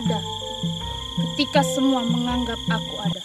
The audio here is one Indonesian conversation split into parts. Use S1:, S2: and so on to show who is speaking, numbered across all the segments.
S1: ada ketika semua menganggap aku ada.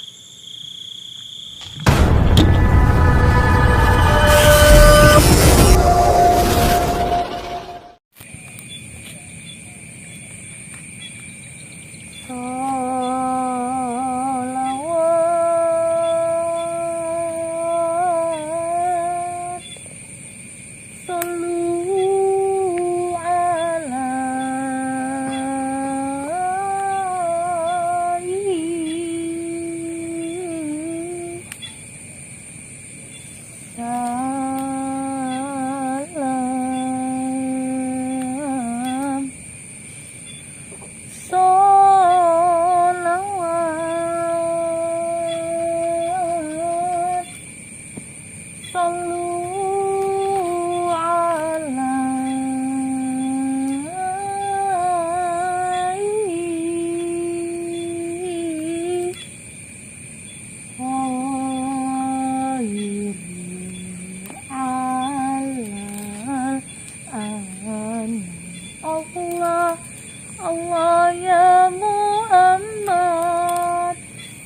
S2: Allah ya Muhammad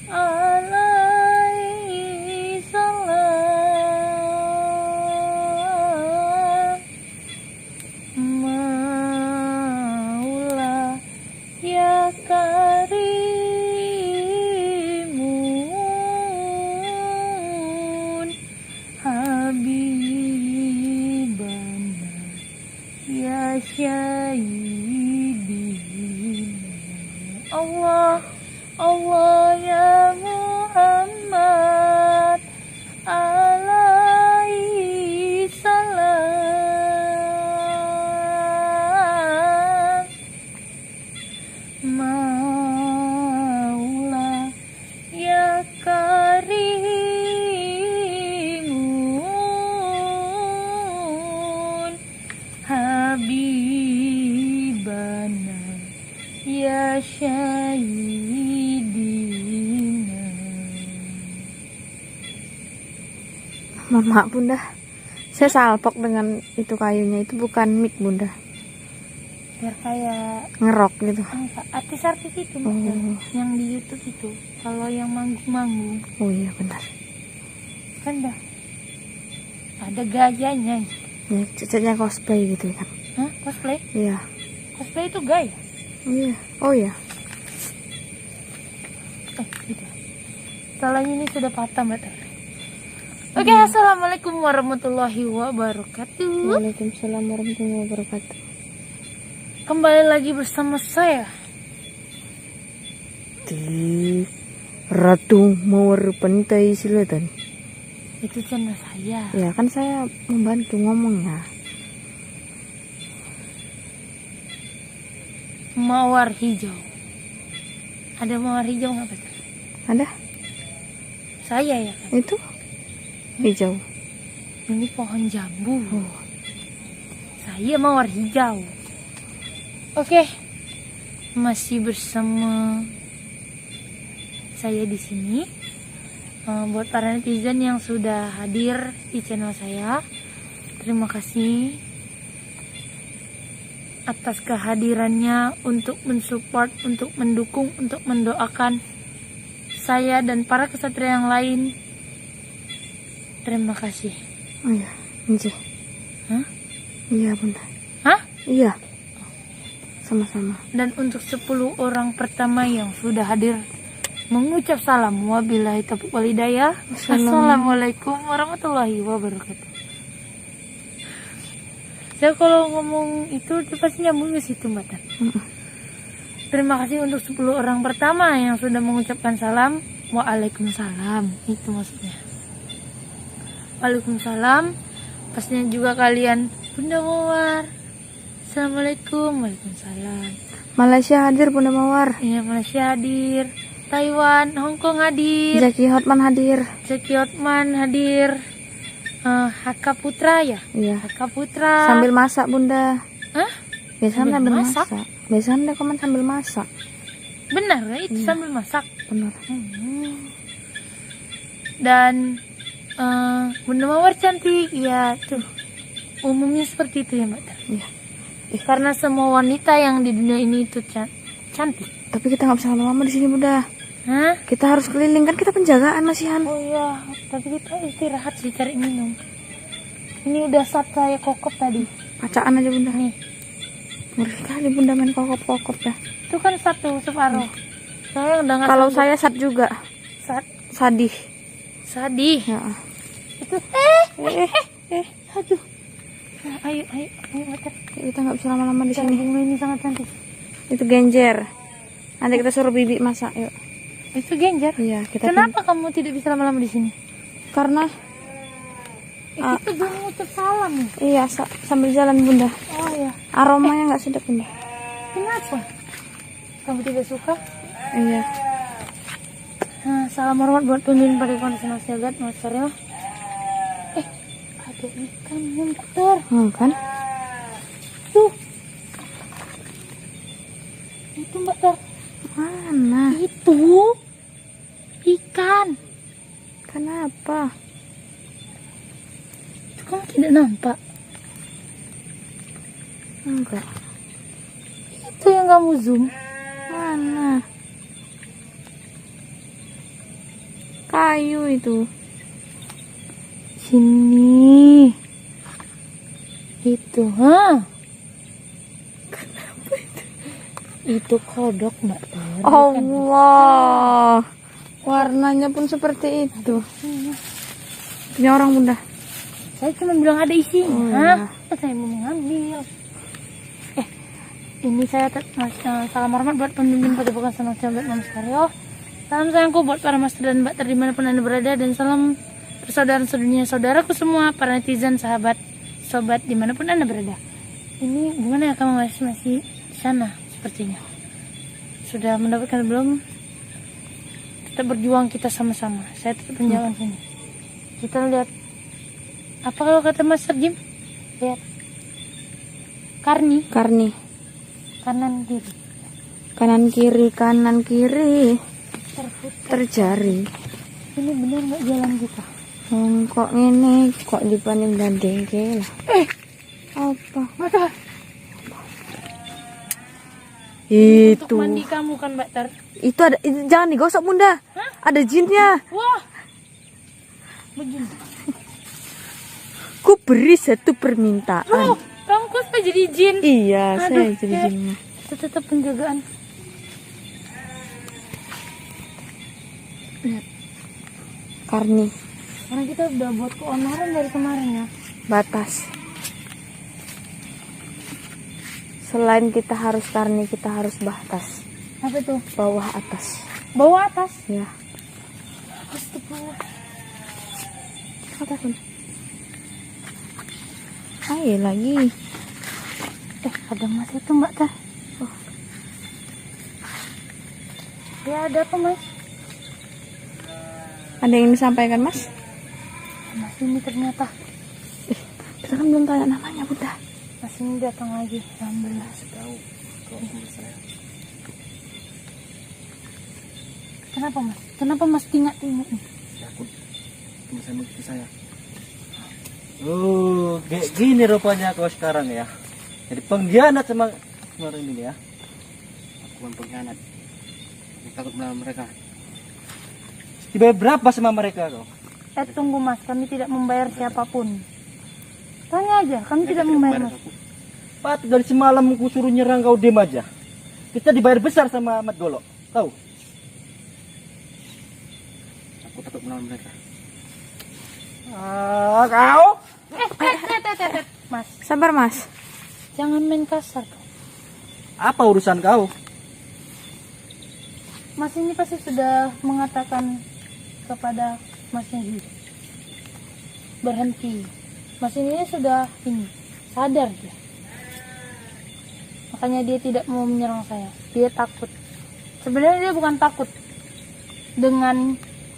S2: alaihi salam. Maula ya karimun habibana ya syahidina. Allah, Allah ya Muhammad alaihi salam. Maula ya karimun habibana ya syahidina.
S3: Mama, Bunda, saya salpok dengan itu kayunya, itu bukan mic, Bunda.
S2: Biar kayak
S3: Ngerok gitu.
S2: artis-artis itu, yang di YouTube itu. Kalau yang manggung-manggung
S3: Oh iya benar.
S2: kan dah ada gayanya.
S3: Ya, cecetnya cosplay gitu kan.
S2: Hah? Cosplay?
S3: Iya.
S2: Cosplay itu gaya?
S3: Iya. Oh iya.
S2: Gitu. Salahnya ini sudah patah, Mbak. Oke, assalamualaikum warahmatullahi wabarakatuh.
S3: Waalaikumsalam warahmatullahi wabarakatuh.
S2: Kembali lagi bersama saya
S3: Di Ratu Mawar Pantai Selatan.
S2: Itu channel saya.
S3: Ya kan saya membantu ngomongnya.
S2: Mawar hijau. Ada mawar hijau nggak, Pak?
S3: Ada?
S2: Saya ya kan.
S3: Itu hijau.
S2: Ini pohon jambu. Saya mawar hijau. Oke, masih bersama saya di sini. Buat para netizen yang sudah hadir di channel saya, terima kasih atas kehadirannya untuk mensupport, untuk mendukung, untuk mendoakan saya dan para kesatria yang lain. Terima kasih.
S3: Oh iya, Nji.
S2: Hah?
S3: Iya Bunda.
S2: Hah?
S3: Iya. Sama-sama.
S2: Dan untuk 10 orang pertama yang sudah hadir mengucap salam, wabillahi taufiq wal hidayah. Assalamualaikum warahmatullahi wabarakatuh. Saya kalau ngomong itu pasti nyambung ke situ, Mbak. Terima kasih untuk 10 orang pertama yang sudah mengucapkan salam. Waalaikumsalam, itu maksudnya. Waalaikumsalam. Pastinya juga kalian, Bunda Mawar. Assalamualaikum. Waalaikumsalam.
S3: Malaysia hadir Bunda Mawar.
S2: Iya, Malaysia hadir. Taiwan, Hong Kong hadir.
S3: Jackie Hotman hadir.
S2: Jackie Hotman hadir. Haka Putra ya?
S3: Iya.
S2: Haka Putra.
S3: Sambil masak Bunda.
S2: Hah?
S3: Biasanya
S2: Sambil
S3: sambil
S2: masak?
S3: masak. Biasanya ada komen sambil masak.
S2: Benar ya, itu sambil masak.
S3: Benar.
S2: Dan Bunda Mawar cantik. Ya tuh, umumnya seperti itu ya, Mbak.
S3: Iya.
S2: Karena semua wanita yang di dunia ini itu cantik.
S3: Tapi kita nggak bisa lama-lama di sini Bunda.
S2: Hah?
S3: Kita harus keliling, kan kita penjagaan masihan.
S2: Oh iya, tapi kita istirahat sih, cari minum. Ini udah sat saya kokop tadi.
S3: Pacaan aja Bunda.
S2: Nih,
S3: Ngeri sekali Bunda main kokop-kokop ya.
S2: itu kan satu separuh. Saya udah nggak
S3: Kalau
S2: sanggup.
S3: saya sat juga.
S2: Sat
S3: Sadih.
S2: sadih.
S3: Ya.
S2: Itu aduh. Nah, ayo Mater.
S3: Kita nggak bisa lama-lama di
S2: Cari
S3: sini.
S2: bunga ini sangat cantik.
S3: Itu genjer. Nanti kita suruh bibi masak, yuk.
S2: Itu genjer.
S3: Iya, kita
S2: Kenapa kamu tidak bisa lama-lama di sini?
S3: karena
S2: Itu belum ngucap salam.
S3: iya sambil jalan Bunda.
S2: Oh ya.
S3: Aromanya nggak sedap Bunda.
S2: Kenapa? Kamu tidak suka?
S3: Iya.
S2: Nah, salam hormat buat pemimpin Padepokan Senang Sahabat, Mas Karyo. Ada ikan yang besar.
S3: Kan?
S2: Tuh. Itu Mbak Tar.
S3: Mana?
S2: Itu ikan.
S3: Kenapa?
S2: Itu kamu tidak nampak.
S3: Enggak.
S2: Itu yang kamu zoom.
S3: Mana? Kayu itu.
S2: Sini. Itu, Itu kodok, Mbak Tar.
S3: Allah. Warnanya pun seperti itu. Punya orang Bunda.
S2: Saya cuma bilang ada isinya.
S3: Oh,
S2: Saya mau mengambil. Ini saya salam hormat buat pemimpin Padepokan Senang Sahabat Mas Karyo. Salam sayangku buat para master dan mbak dimanapun anda berada, dan salam persaudaraan sedunia, saudaraku semua, para netizen, sahabat, sobat dimanapun anda berada. Ini gimana ya, kamu masih di sana sepertinya? Sudah mendapatkan belum? Tetap berjuang kita sama-sama. Saya tetap menjalan sini. Kita lihat apa kalau kata Mas Jim? Lihat Karni. Kanan kiri.
S3: Kanan kiri terjari.
S2: Ini benar nggak jalan kita?
S3: Kok ini kok dipandang dandengke lah. Apa?
S2: Mata.
S3: Itu.
S2: Untuk mandi kamu kan Mbak Tar?
S3: Itu ada, jangan digosok Bunda. Ada jinnya.
S2: Wah. Begini.
S3: Ku beri satu permintaan.
S2: Loh, kamu kok sampai jadi jin?
S3: Iya,
S2: Aduh,
S3: saya jadi
S2: ya.
S3: jinnya.
S2: Itu tetap penjagaan. Lihat,
S3: Karni,
S2: karena kita udah buat keonaran dari kemarin ya.
S3: batas. Selain kita harus karni, kita harus batas.
S2: Apa tuh?
S3: Bawah atas.
S2: Bawah atas.
S3: Ya.
S2: Astagfirullah.
S3: Atas pun. Ayo lagi.
S2: Ada Mas itu Mbak Tar. Oh. Ya ada apa Mas?
S3: Ada yang disampaikan Mas?
S2: Mas ini ternyata.
S3: Kita kan belum tanya namanya Bunda.
S2: Mas ini datang lagi. Alhamdulillah.
S4: Tahu kalau saya.
S2: Kenapa Mas? Kenapa Mas tinggal-tinggal nih?
S4: Takut teman saya mengikuti saya. Oh, kayak gini rupanya kau sekarang ya. Jadi pengkhianat sama kemarin ini ya. Aku bukan pengkhianat. Aku takut melawan mereka. Dibayar berapa sama mereka kau?
S2: Tunggu Mas, kami tidak membayar siapapun. Tanya aja, kami tidak membayar Mas.
S4: Pat, dari semalam aku suruh nyerang kau diam aja. Kita dibayar besar sama Ahmad Golok. Tahu? Aku takut melawan mereka. Kau?
S2: Mas,
S3: Sabar Mas.
S2: jangan main kasar kau.
S4: Apa urusan kau?
S2: Mas ini pasti sudah mengatakan kepada Masnya Ji, berhenti. Mas ini sudah sadar dia. Makanya dia tidak mau menyerang saya. Dia takut. Sebenarnya dia bukan takut dengan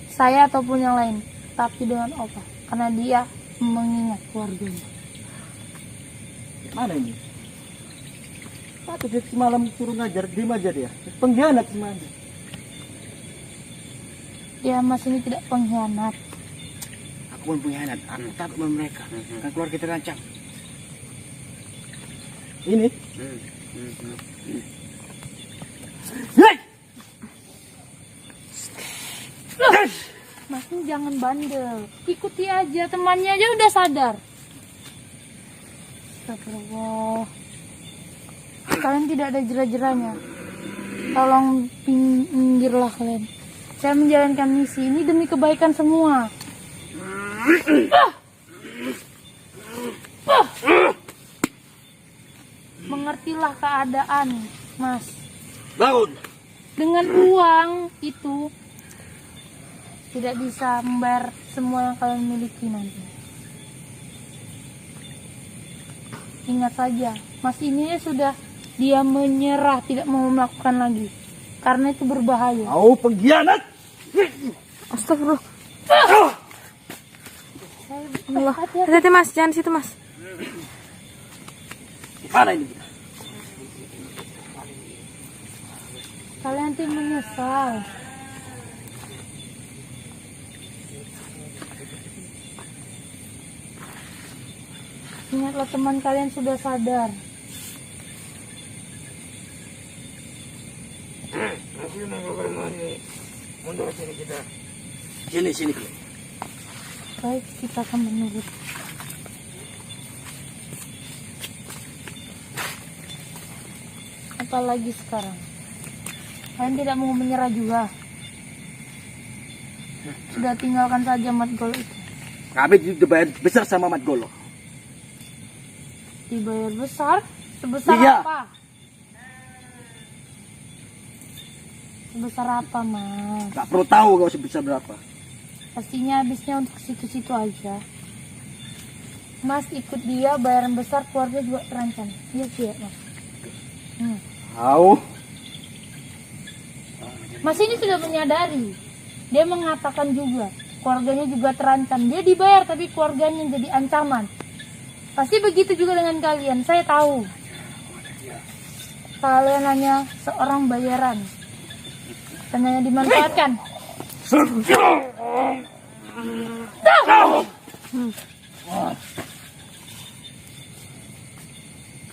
S2: saya ataupun yang lain, tapi dengan Opa, karena dia mengingat keluarganya.
S4: Mana ini? Satu dia semalam suruh ngajar, diam aja dia. Pengkhianat semuanya.
S2: Ya Mas ini tidak pengkhianat.
S4: Aku pun pengkhianat, aku takut sama mereka. Kan keluarga kita terancam. Ini? Hei!
S2: jangan bandel. Ikuti aja, temannya aja udah sadar. Astagfirullah. Kalian tidak ada jera-jeranya. Tolong pinggirlah kalian. Saya menjalankan misi ini demi kebaikan semua. Mengertilah keadaan, Mas.
S4: Bangun.
S2: Dengan uang itu tidak bisa membayar semua yang kalian miliki nanti. Ingat saja, Mas ini sudah dia menyerah, tidak mau melakukan lagi. Karena itu berbahaya.
S4: Kau pengkhianat.
S3: Astagfirullah. Allah.
S2: Hati-hati.
S3: Hati-hati Mas, jangan situ Mas.
S4: Gimana ini kita?
S2: Kalian nanti menyesal. Ingatlah teman kalian sudah sadar.
S4: Mundur sini kita. Sini.
S2: Baik, kita akan menurut. Apalagi sekarang. Kalian tidak mau menyerah juga. Sudah tinggalkan saja Mat Golok itu.
S4: Kami dibayar besar sama Mat Golok.
S2: Dibayar besar? Sebesar
S4: Iya.
S2: apa? Sebesar apa, Mas?
S4: Gak perlu tahu kau sebesar berapa.
S2: Pastinya habisnya untuk situ-situ aja. Mas ikut dia, bayaran besar, keluarga juga terancam. Iya sih ya, Mas.
S4: Tahu.
S2: Mas ini sudah menyadari. Dia mengatakan juga, keluarganya juga terancam. Dia dibayar tapi keluarganya jadi ancaman. Pasti begitu juga dengan kalian, saya tahu. Kalian hanya seorang bayaran. Dan hanya dimanfaatkan.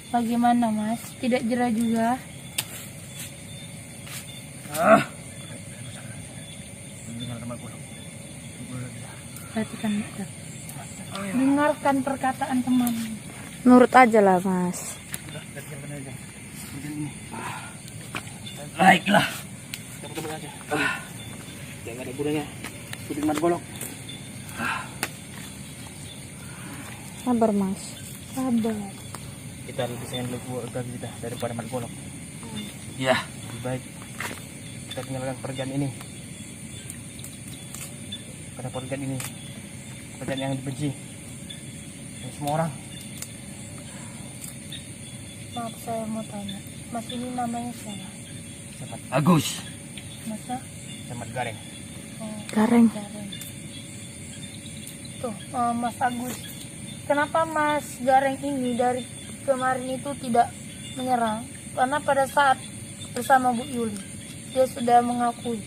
S2: Bagaimana Mas? Tidak jera juga? Perhatikan betul. Dengarkan perkataan teman.
S3: Nurut aja lah Mas.
S4: Baiklah. Teman-teman aja. Jangan ada gunanya. Ikutin Mat Golok.
S3: Sabar Mas.
S2: Sabar.
S4: Kita lebih sayang keluarga kita daripada Mat Golok. Iya. Lebih baik kita tinggalkan pekerjaan ini. Karena pekerjaan ini pekerjaan yang dibenci oleh semua orang.
S2: Maaf saya mau tanya. Mas ini namanya siapa?
S4: Sahabat Agus.
S2: Masa?
S4: Sahabat Gareng.
S2: Oh,
S3: Gareng.
S2: Gareng. Tuh, Mas Agus. Kenapa Mas Gareng ini dari kemarin itu tidak menyerang? Karena pada saat bersama Bu Yuli, dia sudah mengakui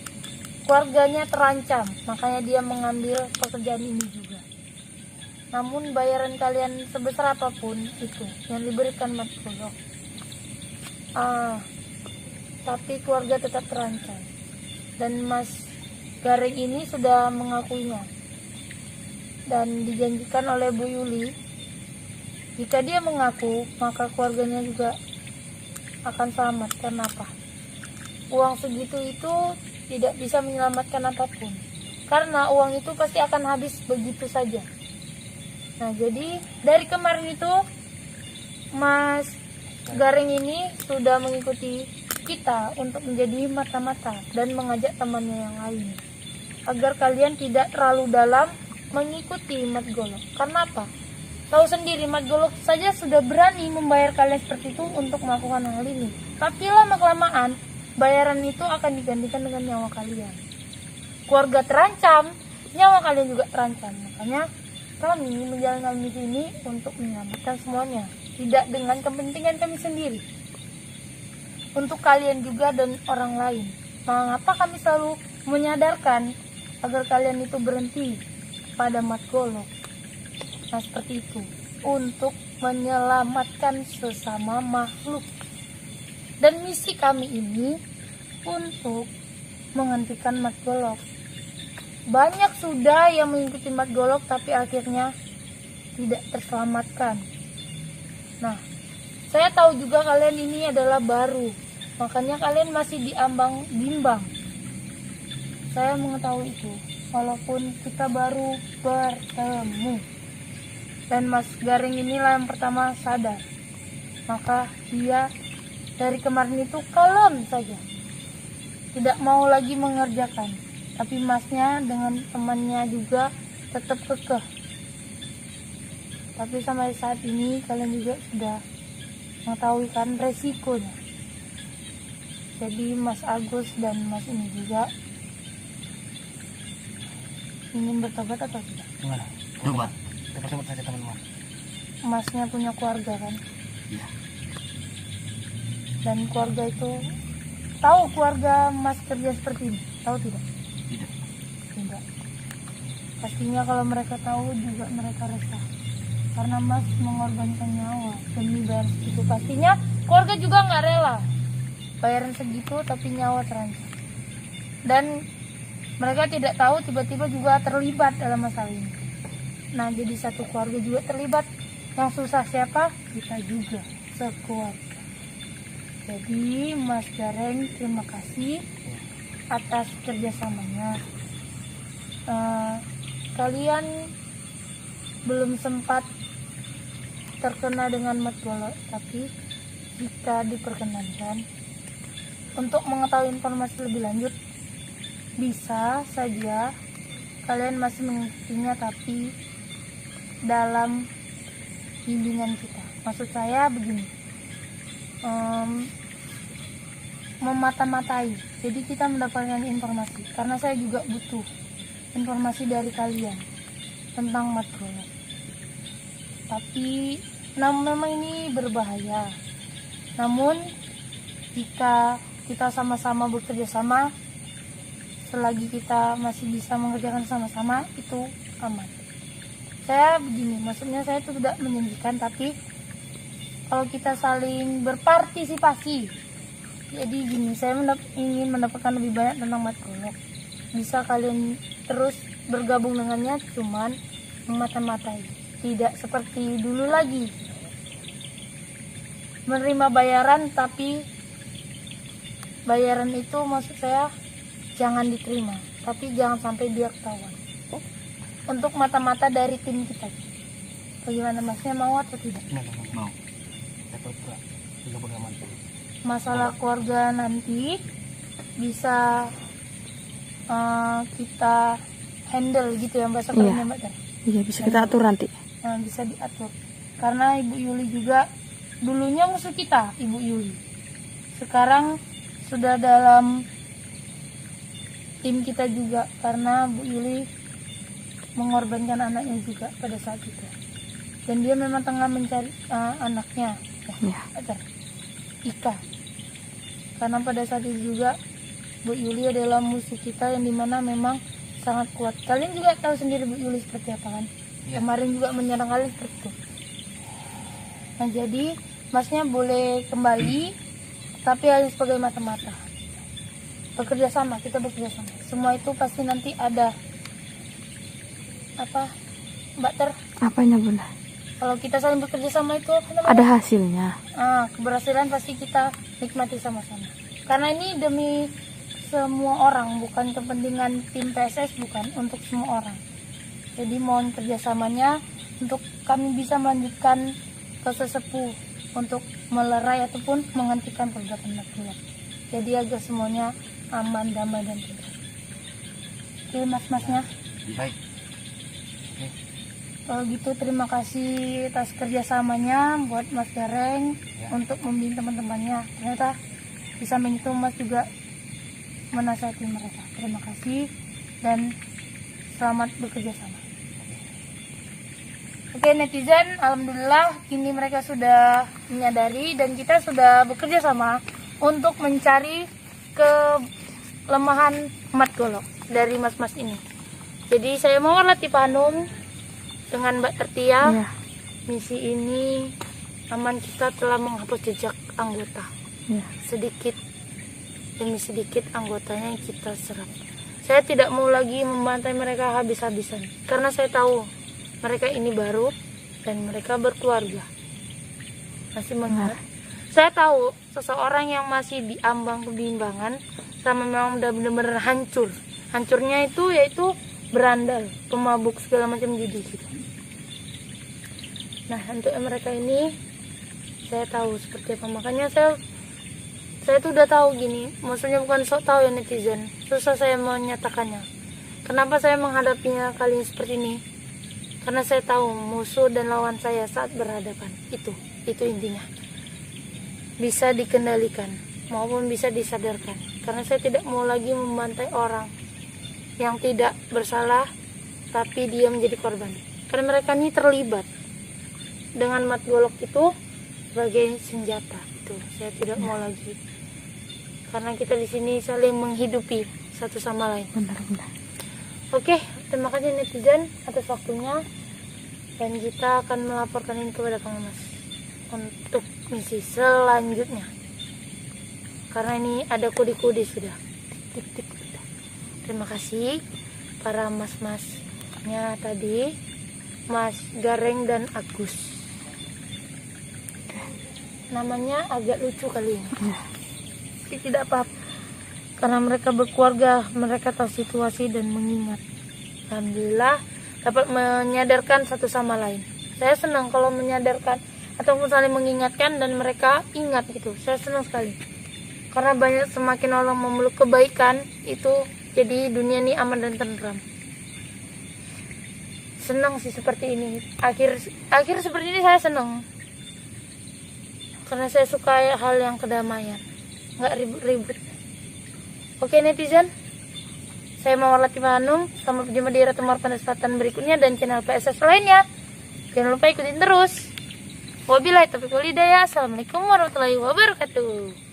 S2: keluarganya terancam, makanya dia mengambil pekerjaan ini juga. Namun bayaran kalian sebesar apapun itu yang diberikan Mat Golok, tapi keluarga tetap terancam. Dan Mas Gareng ini sudah mengakuinya. Dan dijanjikan oleh Bu Yuli, jika dia mengaku, maka keluarganya juga akan selamat. Kenapa? Uang segitu itu tidak bisa menyelamatkan apapun. Karena uang itu pasti akan habis begitu saja. Nah, jadi dari kemarin itu Mas Gareng ini sudah mengikuti kita untuk menjadi mata-mata dan mengajak temannya yang lain agar kalian tidak terlalu dalam mengikuti Mat Golok. Karena apa? Tahu sendiri, Mat Golok saja sudah berani membayar kalian seperti itu untuk melakukan hal ini. Tapi lama-kelamaan bayaran itu akan digantikan dengan nyawa kalian. Keluarga terancam, nyawa kalian juga terancam. Makanya kami menjalankan misi ini untuk menyelamatkan semuanya, tidak dengan kepentingan kami sendiri, untuk kalian juga dan orang lain. Mengapa kami selalu menyadarkan agar kalian itu berhenti pada Mat Golok? Nah, seperti itu, untuk menyelamatkan sesama makhluk. Dan misi kami ini untuk menghentikan Mat Golok. banyak sudah yang mengikuti Mat Golok tapi akhirnya tidak terselamatkan. Nah, saya tahu juga kalian ini adalah baru, makanya kalian masih diambang bimbang. Saya mengetahui itu, walaupun kita baru bertemu. Dan Mas Garing inilah yang pertama sadar. Maka dia dari kemarin itu kalem saja, tidak mau lagi mengerjakan. Tapi masnya dengan temannya juga tetap kekeh. Tapi sampai saat ini kalian juga sudah mengetahui kan resikonya. Jadi Mas Agus dan Mas ini juga ingin bertobat atau tidak?
S4: Gimana? Tobat. Tobat saja teman-teman.
S2: Masnya punya keluarga kan?
S4: Iya.
S2: Dan keluarga itu tahu keluarga Mas kerja seperti ini? Tahu tidak?
S4: Tidak.
S2: Tidak. Pastinya kalau mereka tahu juga mereka resah. Karena Mas mengorbankan nyawa demi bayar segitu. Pastinya keluarga juga nggak rela bayaran segitu tapi nyawa terancam. Dan mereka tidak tahu tiba-tiba juga terlibat dalam masalah ini. Nah, jadi satu keluarga juga terlibat. Yang susah siapa? Kita juga, sekeluarga. Jadi Mas Gareng terima kasih atas kerjasamanya. Kalian belum sempat terkena dengan Mat Golok, tapi jika diperkenankan untuk mengetahui informasi lebih lanjut, bisa saja kalian masih mengikutinya tapi dalam bimbingan kita. Maksud saya begini, memata-matai. Jadi kita mendapatkan informasi, karena saya juga butuh informasi dari kalian tentang Mat Golok. Tapi memang ini berbahaya. Namun jika kita sama-sama bekerja sama, selagi kita masih bisa mengerjakan sama-sama, itu aman. Saya begini, maksudnya saya itu tidak menjanjikan, tapi kalau kita saling berpartisipasi, jadi gini, saya ingin mendapatkan lebih banyak tentang Mat Golok. Bisa kalian terus bergabung dengannya, cuman memata-matai, tidak seperti dulu lagi menerima bayaran, tapi bayaran itu maksud saya jangan diterima, tapi jangan sampai dia ketahuan. Untuk mata-mata dari tim kita, bagaimana Masnya, mau atau tidak?
S4: Mau. Saya pura-pura juga bagaimana.
S2: Masalah keluarga nanti bisa kita handle gitu ya, bahasa kerennya Mbak Dar.
S3: Iya, bisa kita atur nanti.
S2: Nah, bisa diatur. Karena Ibu Yuli juga dulunya musuh kita, Ibu Yuli. Sekarang sudah dalam tim kita juga, karena Bu Yuli mengorbankan anaknya juga pada saat itu. Dan dia memang tengah mencari anaknya, Ika. Karena pada saat itu juga Bu Yuli adalah musuh kita yang dimana memang sangat kuat. Kalian juga tahu sendiri Bu Yuli seperti apa kan?
S4: Ya.
S2: Kemarin juga menyerang kalian seperti itu. Nah, jadi Masnya boleh kembali, tapi hanya sebagai mata-mata. Bekerja sama, kita bekerja sama. Semua itu pasti nanti ada apa, Mbak Ter?
S3: Apanya Bunda?
S2: Kalau kita saling bekerja sama itu apa namanya?
S3: Ada hasilnya.
S2: Keberhasilan pasti kita nikmati sama-sama. Karena ini demi semua orang, bukan kepentingan tim PSS, bukan, untuk semua orang. Jadi mohon kerjasamanya untuk kami bisa melanjutkan ke sesepuh untuk melerai ataupun menghentikan perbuatan Mat Golok. Jadi agar semuanya aman, damai, dan tenang. Oke, mas-masnya.
S4: Baik.
S2: Kalau gitu terima kasih atas kerjasamanya buat Mas Gareng untuk membimbing teman-temannya. Ternyata di samping itu Mas juga menasihati mereka. Terima kasih dan selamat bekerja sama. Oke netizen, alhamdulillah kini mereka sudah menyadari dan kita sudah bekerja sama untuk mencari kelemahan Mat Golok dari mas-mas ini. Jadi saya mohon Latif Hanum dengan Mbak Tertia, misi ini aman kita telah menghapus jejak anggota. Sedikit demi sedikit anggotanya yang kita serap. Saya tidak mau lagi membantai mereka habis-habisan, karena saya tahu mereka ini baru dan mereka berkeluarga, masih mengingat. Saya tahu seseorang yang masih di ambang kebimbangan sama memang udah benar-benar hancur. Hancurnya itu yaitu berandal, pemabuk segala macam judi gitu. Nah, untuk mereka ini saya tahu seperti apa. Makanya saya tuh udah tahu gini, maksudnya bukan sok tahu ya netizen, susah saya menyatakannya. Kenapa saya menghadapinya kali ini seperti ini? Karena saya tahu musuh dan lawan saya saat berhadapan itu intinya bisa dikendalikan maupun bisa disadarkan. Karena saya tidak mau lagi membantai orang yang tidak bersalah tapi dia menjadi korban. Karena mereka ini terlibat dengan mat golok itu sebagai senjata. Itu saya tidak mau lagi. Karena kita di sini saling menghidupi satu sama lain.
S3: Benar-benar.
S2: Oke, terima kasih netizen atas waktunya, dan kita akan melaporkan ini kepada Kang Mas untuk misi selanjutnya. Karena ini ada kode-kode sudah. Tik-tik. Terima kasih para mas-masnya tadi, Mas Gareng dan Agus. Namanya agak lucu kali ini. Tapi tidak apa-apa. Karena mereka berkeluarga, mereka tahu situasi dan mengingat. Alhamdulillah dapat menyadarkan satu sama lain. Saya senang kalau menyadarkan ataupun saling mengingatkan dan mereka ingat gitu. Saya senang sekali. Karena banyak semakin orang memeluk kebaikan itu, jadi dunia ini aman dan tenteram. Senang sih seperti ini. Akhir seperti ini saya senang. Karena saya suka hal yang kedamaian, nggak ribut-ribut. Oke netizen, saya Mawar Latifah Hanum. Sampai berjumpa di Ratu Mawar Pandai Selatan berikutnya dan channel PSS lainnya. Jangan lupa ikutin terus. Wabillahi taufiq wal hidayah. Assalamualaikum warahmatullahi wabarakatuh.